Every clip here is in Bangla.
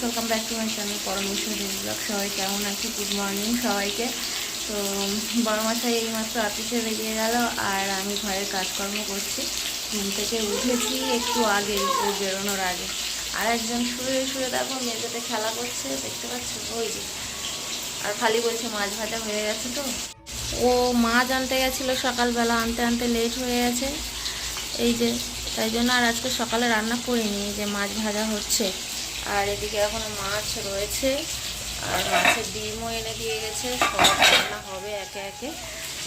Welcome back to my channel পরামর্শ ব্লগ। সবাই কেমন আছে? গুড মর্নিং সবাইকে। তো বড় মাথায় এইমাত্র অফিসে বেরিয়ে গেল আর আমি ঘরের কাজকর্ম করছি। ঘুম থেকে উঠেছি একটু আগে, ও বেরোনোর আগে। আর একজন শুয়ে শুয়ে দেখো মেঝেতে খেলা করছে, দেখতে পাচ্ছ ওই যে। আর খালি বলছে মাছ ভাজা হয়ে গেছে। তো ও মাছ আনতে গেছিলো সকালবেলা, আনতে আনতে লেট হয়ে গেছে এই যে, তাই জন্য আর আজকে সকালে রান্না করিনি। যে মাছ ভাজা হচ্ছে আর এদিকে এখনো মাছ রয়েছে আর মাছের ডিমও এনে দিয়ে গেছে। সব রান্না হবে একে একে।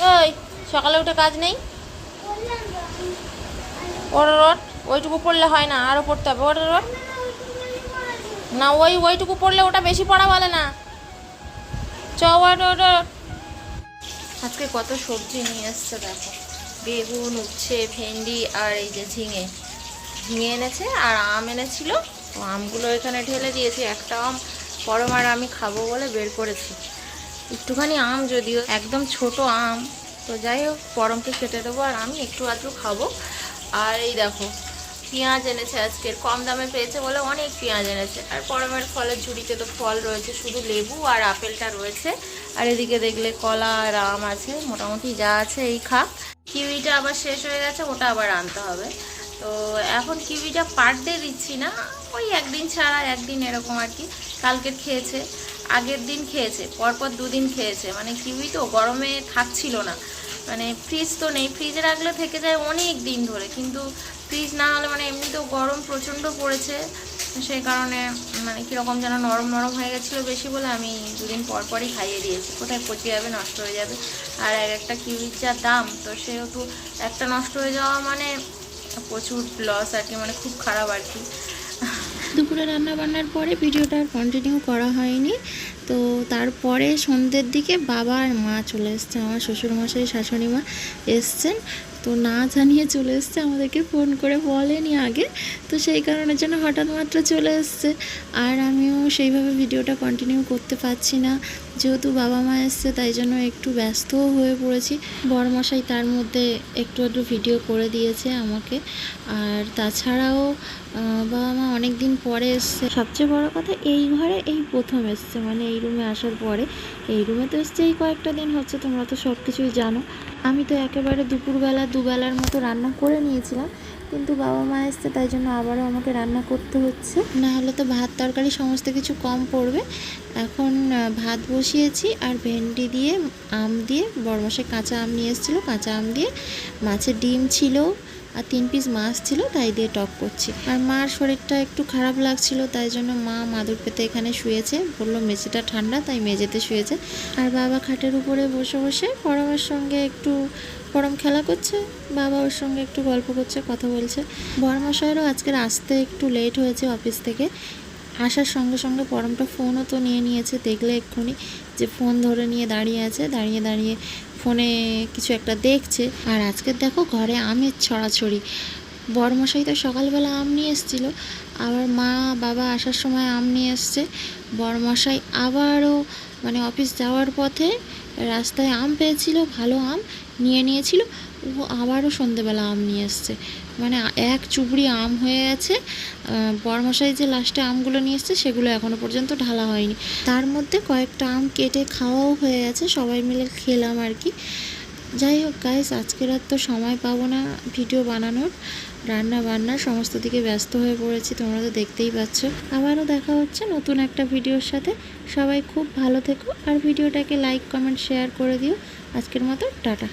ওই সকালে উঠে কাজ নেই? ওর ওইটুকু পড়লে হয় না, আরও পড়তে হবে। ওর না, ওইটুকু পড়লে ওটা বেশি পড়া বলে না। আজকে কত সবজি নিয়ে এসছে দেখো, বেগুন, উচ্ছে, ভেন্ডি আর এই যে ঝিঙে এনেছে আর আম এনেছিল। তো আমগুলো এখানে ঢেলে দিয়েছি। একটা আম পরম আর আমি খাবো বলে বের করেছি, একটুখানি আম, যদিও একদম ছোট আম। তো যাই হোক, পরমকে কেটে দেবো আর আমি একটু আধটু খাবো। আর এই দেখো পেঁয়াজ এনেছে, আজকের কম দামে পেয়েছে বলে অনেক পেঁয়াজ এনেছে। আর পরমের ফলের ঝুড়িতে তো ফল রয়েছে, শুধু লেবু আর আপেলটা রয়েছে। আর এদিকে দেখলে কলা আর আম আছে, মোটামুটি যা আছে এই খাক। কিউইটা আবার শেষ হয়ে গেছে, ওটা আবার আনতে হবে। তো এখন কিউইটা পার ডে দিচ্ছি না, ওই একদিন ছাড়া একদিন এরকম আর কি। কালকে খেয়েছে, আগের দিন খেয়েছে, পরপর দুদিন খেয়েছে। মানে কিউই তো গরমে থাকছিল না, মানে ফ্রিজ তো নেই, ফ্রিজে রাখলে থেকে যায় অনেক দিন ধরে। কিন্তু ফ্রিজ না হলে মানে এমনিতেও গরম প্রচণ্ড পড়েছে, সেই কারণে মানে কীরকম যেন নরম নরম হয়ে গেছিলো বেশি বলে আমি দুদিন পর পরই খাইয়ে দিয়েছি। কোথায় পচে যাবে, নষ্ট হয়ে যাবে। আর একটা কিউইর যা দাম, তো সেহেতু একটা নষ্ট হয়ে যাওয়া মানে প্রচুর লস আর কি, মানে খুব খারাপ আর কি। দুপুরে রান্না বান্নার পরে ভিডিওটা আর কন্টিনিউ করা হয়নি। তো তারপরে সন্ধ্যের দিকে বাবা আর মা চলে এসছে, আমার শ্বশুরমশাই শাশুড়ি মা এসছেন। তো না জানিয়ে চলে এসছে, আমাদেরকে ফোন করে বলেনি আগে। তো সেই কারণের জন্য হঠাৎ মাত্র চলে এসছে। আর আমিও সেইভাবে ভিডিওটা কন্টিনিউ করতে পারছি না, যেহেতু বাবা মা এসছে তাই জন্য একটু ব্যস্তও হয়ে পড়েছি। বড়মশাই তার মধ্যে একটু একটু ভিডিও করে দিয়েছে আমাকে। আর তাছাড়াও বাবা মা অনেক দিন পরে এসছে। সবচেয়ে বড় কথা, এই ঘরে এই প্রথম এসছে, মানে এই রুমে আসার পরে। এই রুমে তো এসছে এই কয়েকটা দিন হচ্ছে, তোমরা তো সব কিছুই জানো। আমি তো একেবারে দুপুরবেলা দুবেলার মতো রান্না করে নিয়েছিলাম, কিন্তু বাবা মা এসছে তাই জন্য আবারও আমাকে রান্না করতে হচ্ছে, না হলে তো ভাত তরকারি সমস্ত কিছু কম পড়বে। এখন ভাত বসিয়েছি আর ভেন্ডি দিয়ে, আম দিয়ে, বড়মশাই কাঁচা আম নিয়ে এসেছিলো, কাঁচা আম দিয়ে, মাছের ডিম ছিল আর 3 পিস মাছ ছিল, তাই দিয়ে টক করছি। আর মার শরীরটা একটু খারাপ লাগছিল, তাই জন্য মা মাদুর পেতে এখানে শুয়েছে, বললো মেঝেটা ঠান্ডা তাই মেঝেতে শুয়েছে। আর বাবা খাটের উপরে বসে বসে পরমের সঙ্গে একটু, পরম খেলা করছে, বাবা ওর সঙ্গে একটু গল্প করছে, কথা বলছে। বড়মশাইয়েরও আজকের আসতে একটু লেট হয়েছে অফিস থেকে। আসার সঙ্গে সঙ্গে পরমটা ফোনও তো নিয়ে নিয়েছে, দেখলে এক্ষুনি যে ফোন ধরে নিয়ে দাঁড়িয়ে আছে, দাঁড়িয়ে দাঁড়িয়ে ফোনে কিছু একটা দেখছে। আর আজকে দেখো ঘরে আমের ছড়াছড়ি। বড়মশাই তো সকালবেলা আম নিয়ে এসেছিলো, আবার মা বাবা আসার সময় আম নিয়ে এসছে। বড়মশাই আবারও মানে অফিস যাওয়ার পথে রাস্তায় আম পেয়েছিল, ভালো আম নিয়ে নিয়েছিল, ও আবারও সন্ধেবেলা আম নিয়ে এসছে। মানে এক চুবড়ি আম হয়ে গেছে। বড়মশাই যে লাস্টে আমগুলো নিয়ে এসছে সেগুলো এখনও পর্যন্ত ঢালা হয়নি। তার মধ্যে কয়েকটা আম কেটে খাওয়াও হয়ে গেছে, সবাই মিলে খেলাম আর কি। যাই হোক গাইস, আজকের আর তো সময় পাবো না ভিডিও বানানোর, রান্না বান্নার সমস্ত দিকে ব্যস্ত হয়ে পড়েছি, তোমরা তো দেখতেই পাচ্ছ। আবারও দেখা হচ্ছে নতুন একটা ভিডিওর সাথে। সবাই খুব ভালো থেকো আর ভিডিওটাকে লাইক কমেন্ট শেয়ার করে দিও। আজকের মতো টাটা।